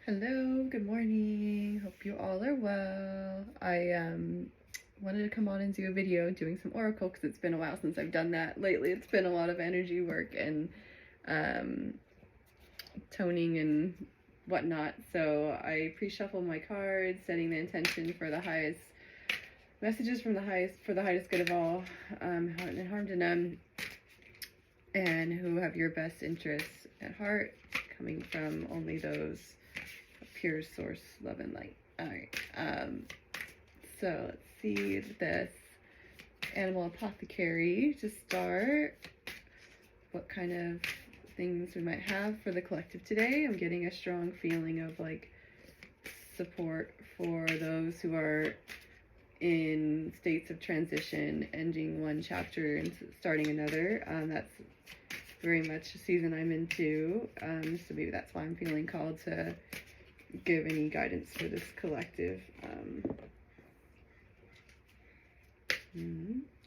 Hello, good morning. Hope you all are well. I wanted to come on and do a video doing some oracle because it's been a while since I've done that. Lately, it's been a lot of energy work and toning and whatnot. So I pre-shuffled my cards, setting the intention for the highest messages from the highest good of all, and harm to none, and who have your best interests at heart, coming from only those pure source, love, and light. All right. So let's see this animal apothecary to start. What kind of things we might have for the collective today. I'm getting a strong feeling of like support for those who are in states of transition, ending one chapter and starting another. That's very much the season I'm into. So maybe that's why I'm feeling called to give any guidance for this collective.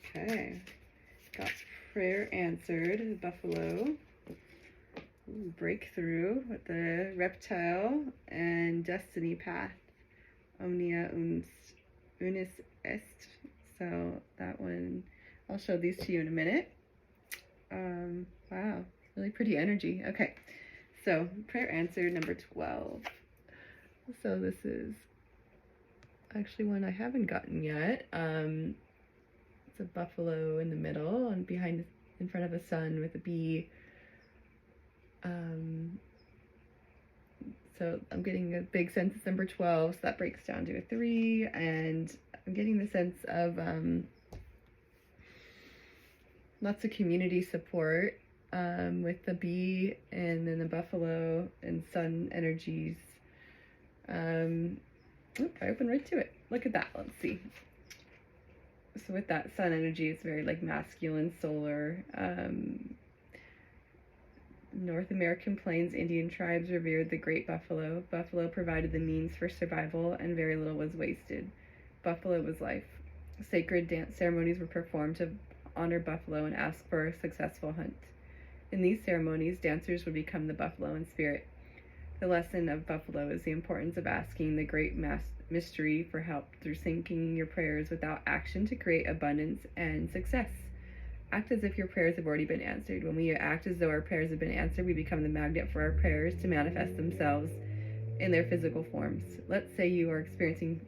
Okay, got prayer answered, buffalo. Ooh, breakthrough with the reptile and destiny path, omnia unis est. So that one, I'll show these to you in a minute. Wow, really pretty energy. Okay, so prayer answered number 12. So this is actually one I haven't gotten yet. It's a buffalo in the middle and in front of a sun with a bee. So I'm getting a big sense it's number 12, so that breaks down to a 3, and I'm getting the sense of lots of community support with the bee and then the buffalo and sun energies. I opened right to it. Look at that. Let's see. So with that sun energy, it's very like masculine, solar. North American Plains Indian tribes revered the great buffalo. Buffalo provided the means for survival, and very little was wasted. Buffalo was life. Sacred dance ceremonies were performed to honor buffalo and ask for a successful hunt. In these ceremonies, dancers would become the buffalo in spirit. The lesson of buffalo is the importance of asking the great mystery for help through syncing your prayers without action to create abundance and success. Act as if your prayers have already been answered. When we act as though our prayers have been answered, we become the magnet for our prayers to manifest themselves in their physical forms. Let's say you are experiencing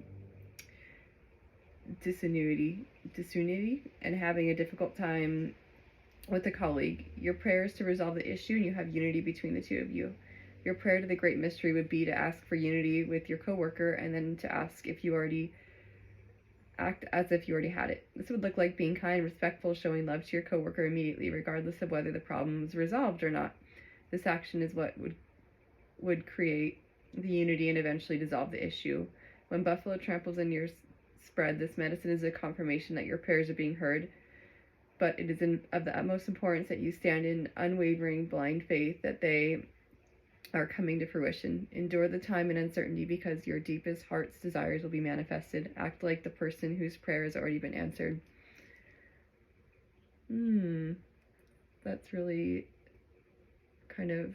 disunity and having a difficult time with a colleague. Your prayer is to resolve the issue, and you have unity between the two of you. Your prayer to the great mystery would be to ask for unity with your coworker, and then to ask if you already act as if you already had it. This would look like being kind, respectful, showing love to your coworker immediately, regardless of whether the problem is resolved or not. This action is what would create the unity and eventually dissolve the issue. When buffalo tramples in your spread, this medicine is a confirmation that your prayers are being heard, but it is of the utmost importance that you stand in unwavering, blind faith that they are coming to fruition. Endure the time and uncertainty because your deepest heart's desires will be manifested. Act like the person whose prayer has already been answered. That's really kind of,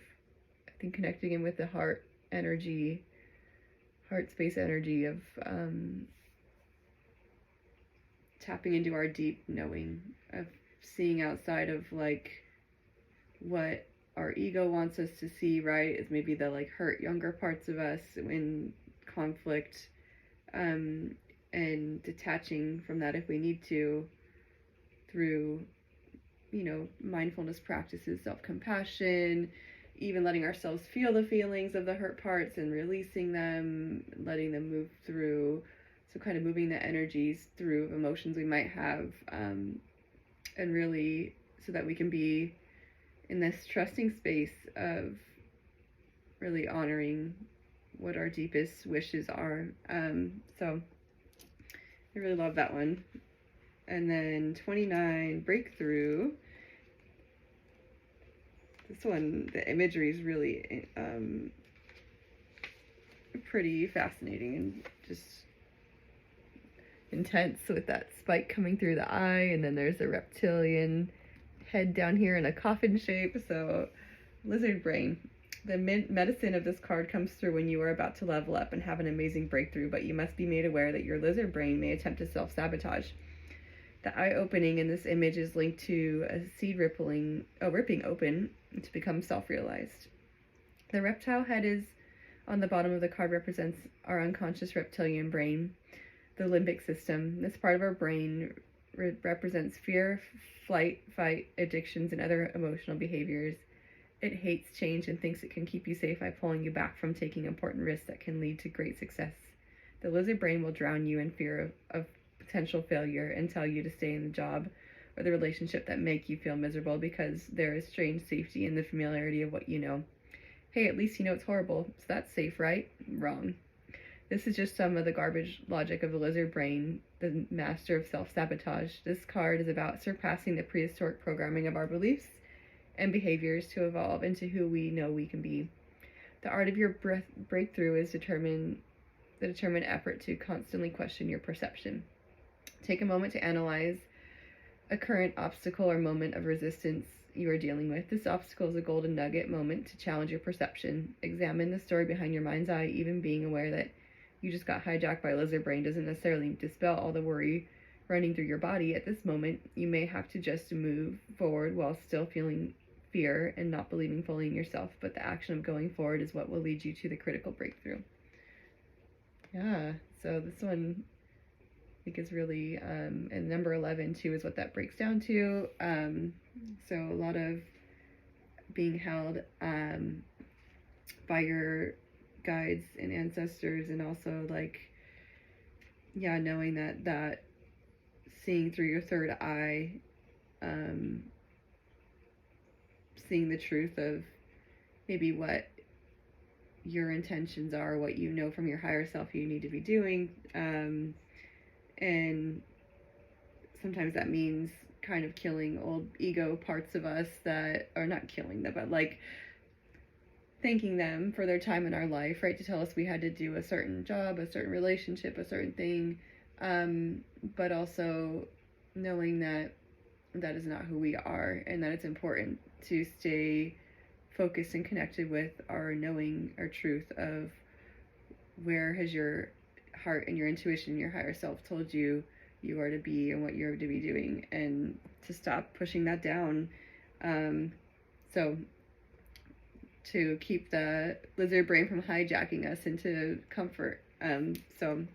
I think, connecting in with the heart energy, heart space energy of tapping into our deep knowing, of seeing outside of like what our ego wants us to see, right, is maybe the like hurt younger parts of us in conflict, and detaching from that if we need to through, mindfulness practices, self-compassion, even letting ourselves feel the feelings of the hurt parts and releasing them, letting them move through. So kind of moving the energies through emotions we might have, and really so that we can be in this trusting space of really honoring what our deepest wishes are. So I really love that one. And then 29, breakthrough. This one, the imagery is really pretty fascinating and just intense, with that spike coming through the eye, and then there's a reptilian head down here in a coffin shape, so lizard brain. The medicine of this card comes through when you are about to level up and have an amazing breakthrough, but you must be made aware that your lizard brain may attempt to self-sabotage. The eye opening in this image is linked to a seed ripping open to become self-realized. The reptile head is on the bottom of the card represents our unconscious reptilian brain, the limbic system. This part of our brain represents fear, flight, fight, addictions, and other emotional behaviors. It hates change and thinks it can keep you safe by pulling you back from taking important risks that can lead to great success. The lizard brain will drown you in fear of potential failure and tell you to stay in the job or the relationship that make you feel miserable because there is strange safety in the familiarity of what you know. Hey, at least you know it's horrible, so that's safe, right? Wrong. This is just some of the garbage logic of the lizard brain, the master of self-sabotage. This card is about surpassing the prehistoric programming of our beliefs and behaviors to evolve into who we know we can be. The art of your breakthrough is the determined effort to constantly question your perception. Take a moment to analyze a current obstacle or moment of resistance you are dealing with. This obstacle is a golden nugget moment to challenge your perception. Examine the story behind your mind's eye. Even being aware that you just got hijacked by lizard brain doesn't necessarily dispel all the worry running through your body. At this moment, you may have to just move forward while still feeling fear and not believing fully in yourself, but the action of going forward is what will lead you to the critical breakthrough. Yeah, so this one I think is really, and number 11 too is what that breaks down to. So a lot of being held by your guides and ancestors, and also like, yeah, knowing that seeing through your third eye, seeing the truth of maybe what your intentions are, what you know from your higher self you need to be doing, and sometimes that means kind of killing old ego parts of us that are not killing them, but like thanking them for their time in our life, right? To tell us we had to do a certain job, a certain relationship, a certain thing, but also knowing that that is not who we are, and that it's important to stay focused and connected with our knowing, our truth of where has your heart and your intuition and your higher self told you you are to be and what you're to be doing, and to stop pushing that down. So to keep the lizard brain from hijacking us into comfort. So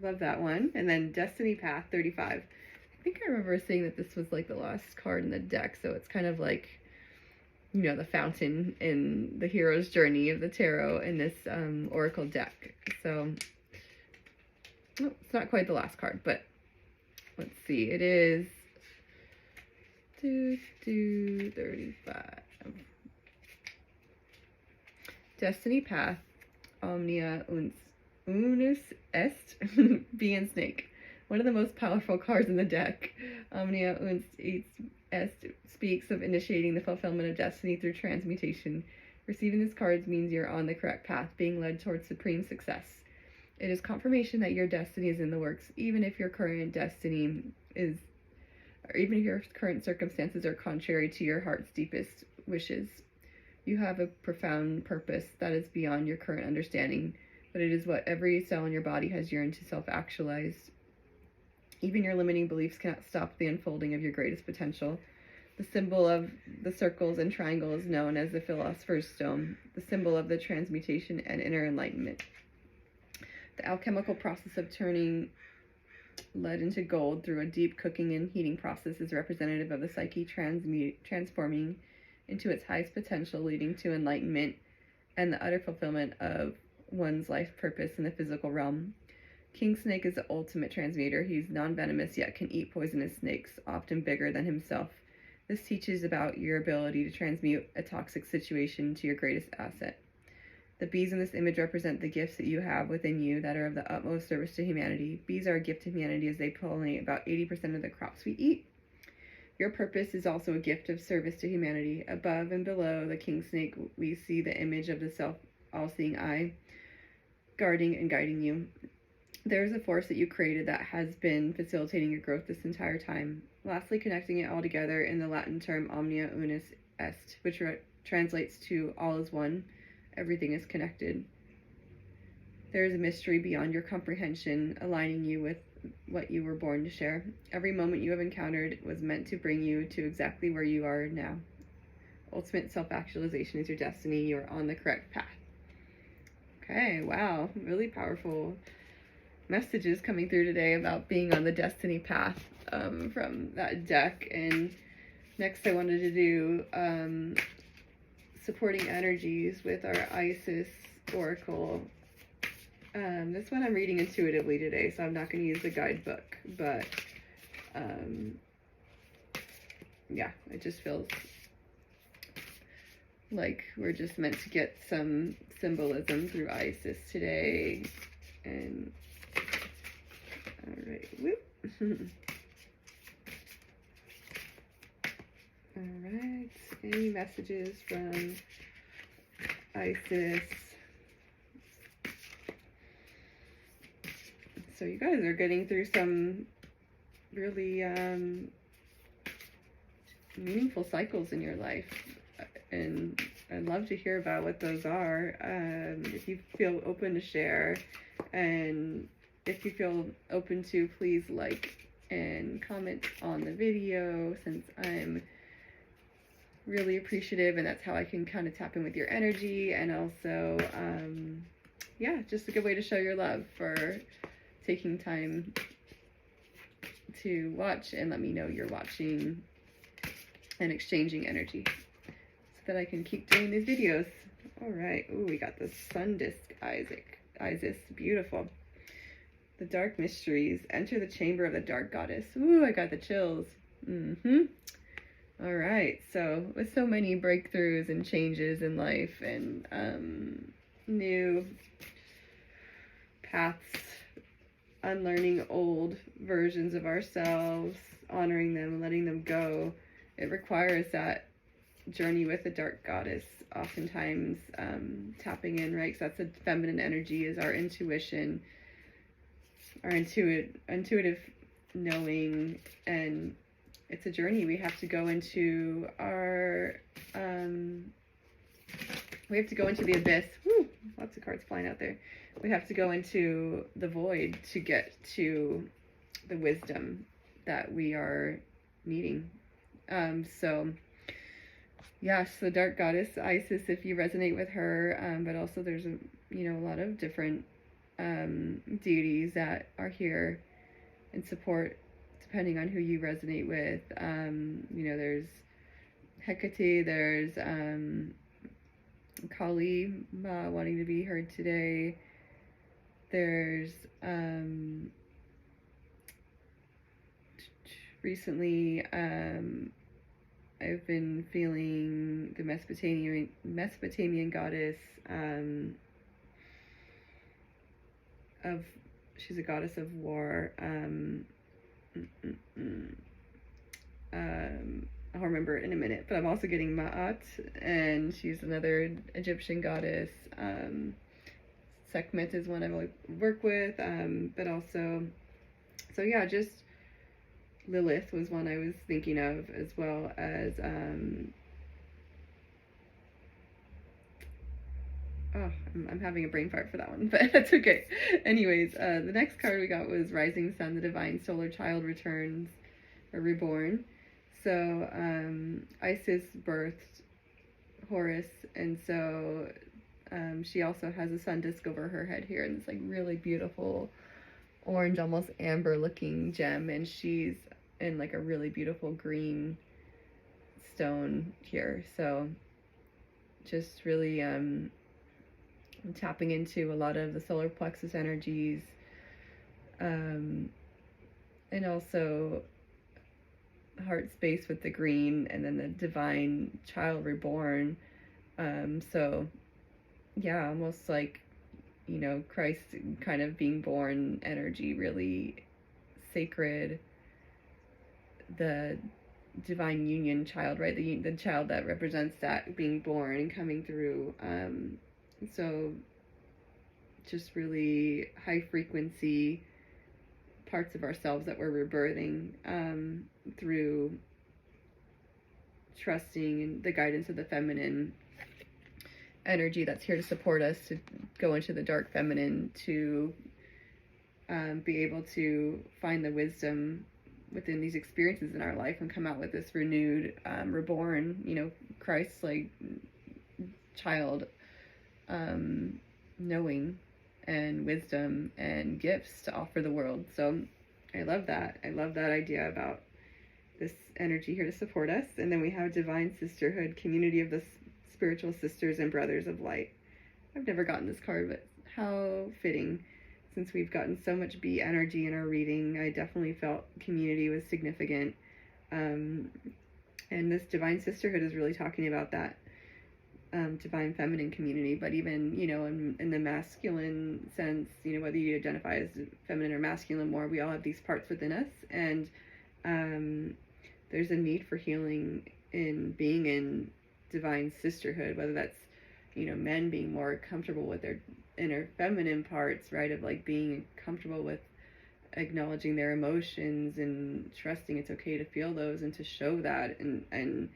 love that one. And then Destiny Path 35. I think I remember seeing that this was like the last card in the deck, so it's kind of like, you know, the fountain in the hero's journey of the tarot in this oracle deck. So it's not quite the last card, but let's see. It is 35. Destiny Path, Omnia Unus Est, Bee and Snake. One of the most powerful cards in the deck. Omnia Unus Est speaks of initiating the fulfillment of destiny through transmutation. Receiving this card means you're on the correct path, being led towards supreme success. It is confirmation that your destiny is in the works, even if your current destiny is, or even if your current circumstances are contrary to your heart's deepest wishes. You have a profound purpose that is beyond your current understanding, but it is what every cell in your body has yearned to self-actualize. Even your limiting beliefs cannot stop the unfolding of your greatest potential. The symbol of the circles and triangles is known as the Philosopher's Stone, the symbol of the transmutation and inner enlightenment. The alchemical process of turning lead into gold through a deep cooking and heating process is representative of the psyche transforming into its highest potential, leading to enlightenment and the utter fulfillment of one's life purpose in the physical realm. King Snake is the ultimate transmuter. He's non-venomous yet can eat poisonous snakes, often bigger than himself. This teaches about your ability to transmute a toxic situation to your greatest asset. The bees in this image represent the gifts that you have within you that are of the utmost service to humanity. Bees are a gift to humanity as they pollinate about 80% of the crops we eat. Your purpose is also a gift of service to humanity. Above and below the king snake, we see the image of the all-seeing eye, guarding and guiding you. There is a force that you created that has been facilitating your growth this entire time. Lastly, connecting it all together in the Latin term omnia unus est, which translates to all is one. everything is connected. There is a mystery beyond your comprehension, aligning you with what you were born to share. Every moment you have encountered was meant to bring you to exactly where you are now. Ultimate self-actualization is your destiny. You are on the correct path. Okay, wow, really powerful messages coming through today about being on the destiny path from that deck. And next I wanted to do supporting energies with our Isis Oracle. This one I'm reading intuitively today, so I'm not going to use the guidebook, but yeah, it just feels like we're just meant to get some symbolism through Isis today. And all right, whoop. All right, any messages from Isis? So you guys are getting through some really meaningful cycles in your life, and I'd love to hear about what those are. If you feel open to share, and if you feel open to, please like and comment on the video, since I'm really appreciative, and that's how I can kind of tap in with your energy. And also yeah, just a good way to show your love for taking time to watch and let me know you're watching and exchanging energy so that I can keep doing these videos. All right. Ooh, we got the Sun Disc Isis. Beautiful. The Dark Mysteries. Enter the chamber of the Dark Goddess. Ooh, I got the chills. All right. So with so many breakthroughs and changes in life and new paths, unlearning old versions of ourselves, honoring them, letting them go, it requires that journey with the dark goddess, oftentimes tapping in, right? Because that's the feminine energy, is our intuition, our intuitive knowing, and it's a journey. We have to go into our we have to go into the abyss. Woo, lots of cards flying out there. We have to go into the void to get to the wisdom that we are needing. So yes, the dark goddess Isis, if you resonate with her, but also there's a lot of different deities that are here in support depending on who you resonate with. There's Hecate, there's Kali Ma wanting to be heard today. There's recently I've been feeling the Mesopotamian goddess she's a goddess of war. I'll remember it in a minute, but I'm also getting Ma'at, and she's another Egyptian goddess. Sekhmet is one I work with, but also, so yeah, just Lilith was one I was thinking of, as well as, I'm having a brain fart for that one, but that's okay. Anyways, the next card we got was Rising Sun, the Divine Solar Child returns, or reborn. So, Isis birthed Horus, and so she also has a sun disc over her head here, and it's like really beautiful orange, almost amber looking gem, and she's in like a really beautiful green stone here. So just really tapping into a lot of the solar plexus energies, and also heart space with the green, and then the divine child reborn. So yeah, almost like, Christ kind of being born energy, really sacred, the divine union child, right? The child that represents that being born and coming through. So just really high frequency parts of ourselves that we're rebirthing through trusting in the guidance of the feminine energy that's here to support us to go into the dark feminine, to be able to find the wisdom within these experiences in our life and come out with this renewed, reborn, Christ-like child, knowing and wisdom and gifts to offer the world. So I love that. I love that idea about this energy here to support us. And then we have Divine Sisterhood, community of the spiritual sisters and brothers of light. I've never gotten this card, but how fitting. Since we've gotten so much B energy in our reading, I definitely felt community was significant. And this Divine Sisterhood is really talking about that divine feminine community, but even, in the masculine sense, whether you identify as feminine or masculine more, we all have these parts within us. And there's a need for healing in being in divine sisterhood, whether that's, men being more comfortable with their inner feminine parts, right, of like being comfortable with acknowledging their emotions and trusting it's okay to feel those and to show that, and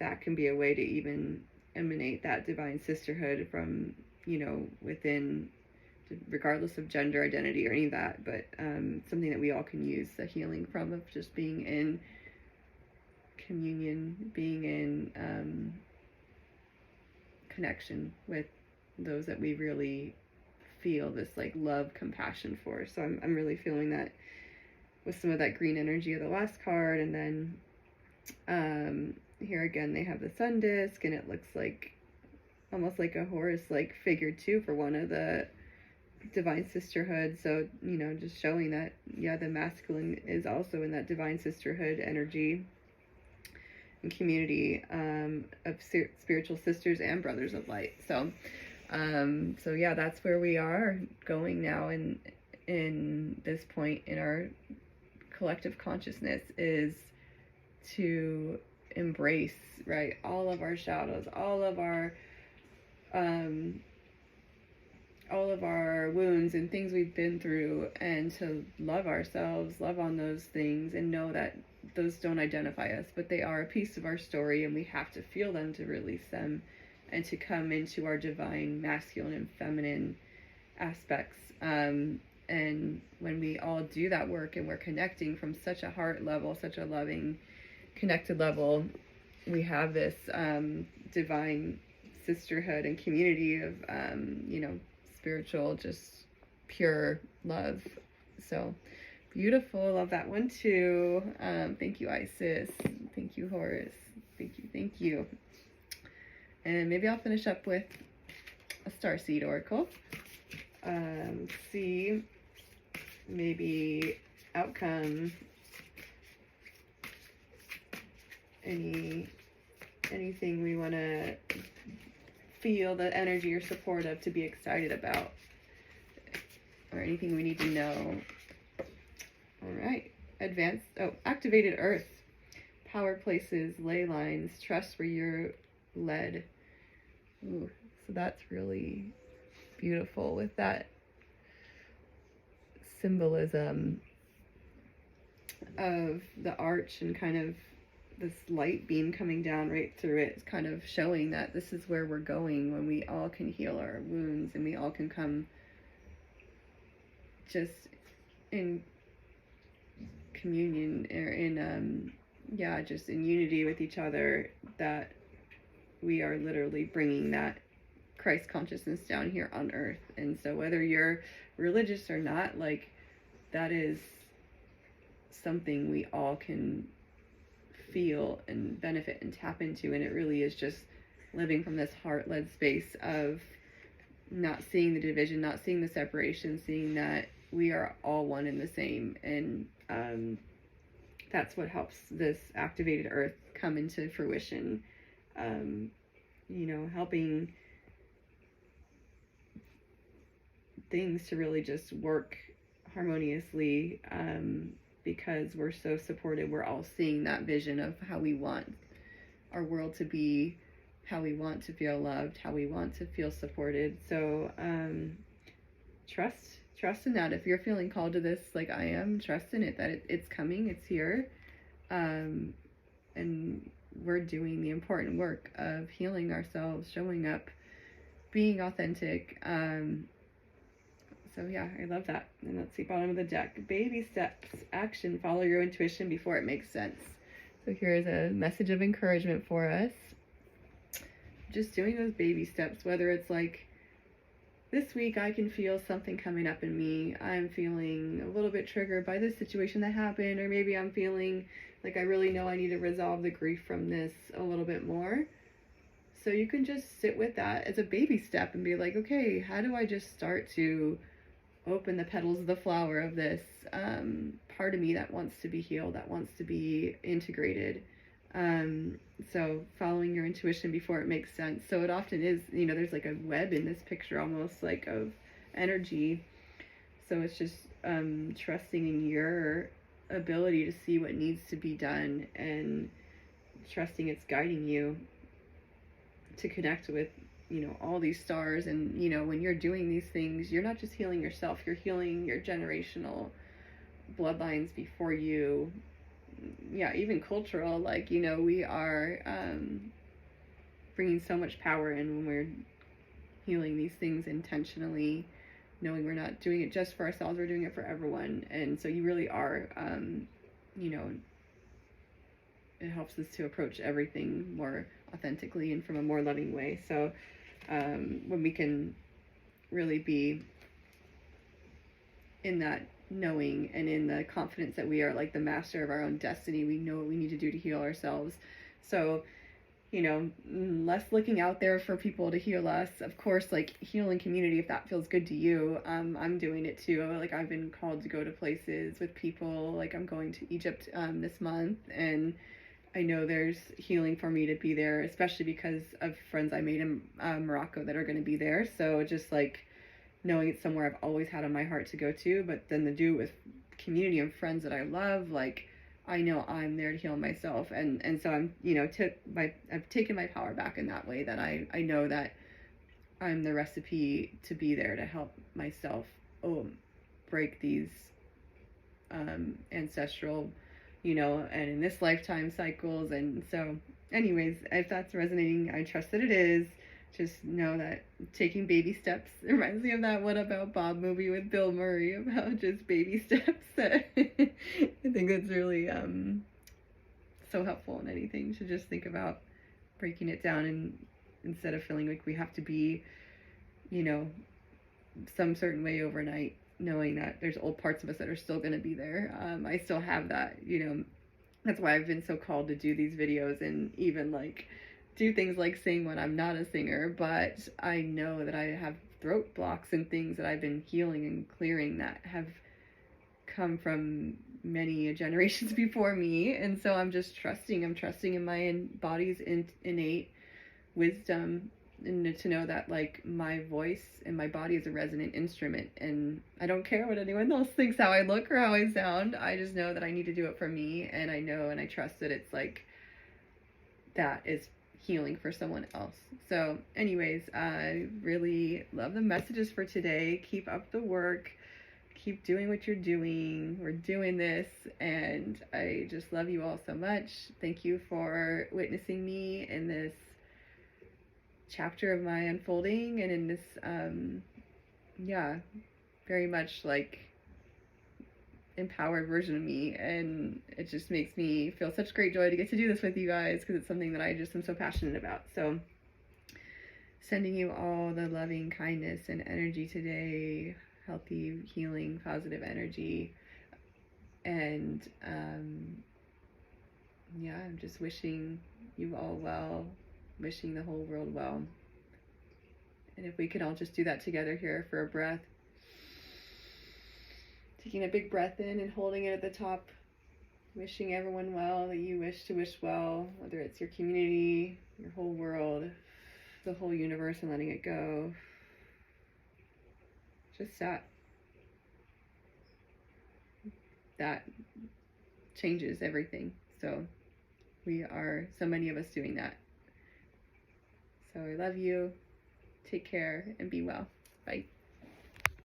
that can be a way to even emanate that divine sisterhood from, within, regardless of gender identity or any of that, but something that we all can use the healing from, of just being in communion, being in connection with those that we really feel this like love, compassion for. So I'm really feeling that with some of that green energy of the last card. And then here again they have the sun disk, and it looks like almost like a Horus like figure too for one of the divine sisterhood. So just showing that the masculine is also in that divine sisterhood energy and community of spiritual sisters and brothers of light. So that's where we are going now in this point in our collective consciousness, is to embrace, right, all of our shadows, all of our wounds and things we've been through, and to love ourselves, love on those things, and know that those don't identify us, but they are a piece of our story, and we have to feel them to release them and to come into our divine masculine and feminine aspects. And when we all do that work and we're connecting from such a heart level, such a loving, connected level, we have this divine sisterhood and community of, spiritual, just pure love. So beautiful. Love that one too. Thank you, Isis. Thank you, Horus. Thank you. And maybe I'll finish up with a starseed oracle. See, maybe outcome, anything we want to feel the energy or support of, to be excited about, or anything we need to know. All right. Activated earth, power places, ley lines, trust where you're led. Ooh, so that's really beautiful with that symbolism of the arch and kind of this light beam coming down right through it. It's kind of showing that this is where we're going when we all can heal our wounds and we all can come just in communion, or in just in unity with each other, that we are literally bringing that Christ consciousness down here on earth. And so whether you're religious or not, like, that is something we all can feel and benefit and tap into. And it really is just living from this heart-led space of not seeing the division, not seeing the separation, seeing that we are all one and the same. And that's what helps this activated earth come into fruition. Helping things to really just work harmoniously, because we're so supported. We're all seeing that vision of how we want our world to be, how we want to feel loved, how we want to feel supported. So trust in that. If you're feeling called to this like I am, trust in it, that it's coming, it's here, and we're doing the important work of healing ourselves, showing up being authentic. So yeah, I love that. And let's see, bottom of the deck. Baby steps, action, follow your intuition before it makes sense. So here's a message of encouragement for us. Just doing those baby steps, whether it's like, this week I can feel something coming up in me. I'm feeling a little bit triggered by this situation that happened, or maybe I'm feeling like I really know I need to resolve the grief from this a little bit more. So you can just sit with that as a baby step and be like, okay, how do I just start to open the petals of the flower of this part of me that wants to be healed, that wants to be integrated. So following your intuition before it makes sense. So it often is, you know, there's like a web in this picture almost like of energy. So it's just trusting in your ability to see what needs to be done and trusting it's guiding you to connect with, you know, all these stars. And, you know, when you're doing these things, you're not just healing yourself, you're healing your generational bloodlines before you. Yeah, even cultural, like, you know, we are bringing so much power in when we're healing these things intentionally, knowing we're not doing it just for ourselves, we're doing it for everyone. And so you really are, you know, it helps us to approach everything more authentically and from a more loving way. So when we can really be in that knowing and in the confidence that we are like the master of our own destiny, we know what we need to do to heal ourselves. So, you know, less looking out there for people to heal us. Of course, like, healing community, if that feels good to you. I'm doing it too. Like, I've been called to go to places with people. Like, I'm going to Egypt this month, and I know there's healing for me to be there, especially because of friends I made in Morocco that are going to be there. So just like knowing it's somewhere I've always had on my heart to go to, but then to do it with community and friends that I love, like, I know I'm there to heal myself. And so I'm, you know, I've taken my power back in that way, that I know that I'm the recipe to be there to help myself break these ancestral, you know, and in this lifetime cycles. And so anyways, if that's resonating, I trust that it is. Just know that taking baby steps, it reminds me of that What About Bob movie with Bill Murray about just baby steps. That I think that's really so helpful in anything, to just think about breaking it down, and instead of feeling like we have to be, you know, some certain way overnight, knowing that there's old parts of us that are still going to be there. I still have that, you know. That's why I've been so called to do these videos, and even like do things like sing when I'm not a singer. But I know that I have throat blocks and things that I've been healing and clearing that have come from many generations before me. And so I'm just trusting in my body's innate wisdom, and to know that, like, my voice and my body is a resonant instrument, and I don't care what anyone else thinks how I look or how I sound. I just know that I need to do it for me, and I know and I trust that it's like that is healing for someone else. So anyways, I really love the messages for today. Keep up the work, keep doing what you're doing. We're doing this, and I just love you all so much. Thank you for witnessing me in this chapter of my unfolding, and in this very much like empowered version of me. And it just makes me feel such great joy to get to do this with you guys, because it's something that I just am so passionate about. So sending you all the loving kindness and energy today, healthy, healing, positive energy. And I'm just wishing you all well, wishing the whole world well. And if we can all just do that together here for a breath, taking a big breath in and holding it at the top, wishing everyone well that you wish to wish well, whether it's your community, your whole world, the whole universe, and letting it go. Just that changes everything. So we are so many of us doing that. So I love you. Take care and be well. Bye.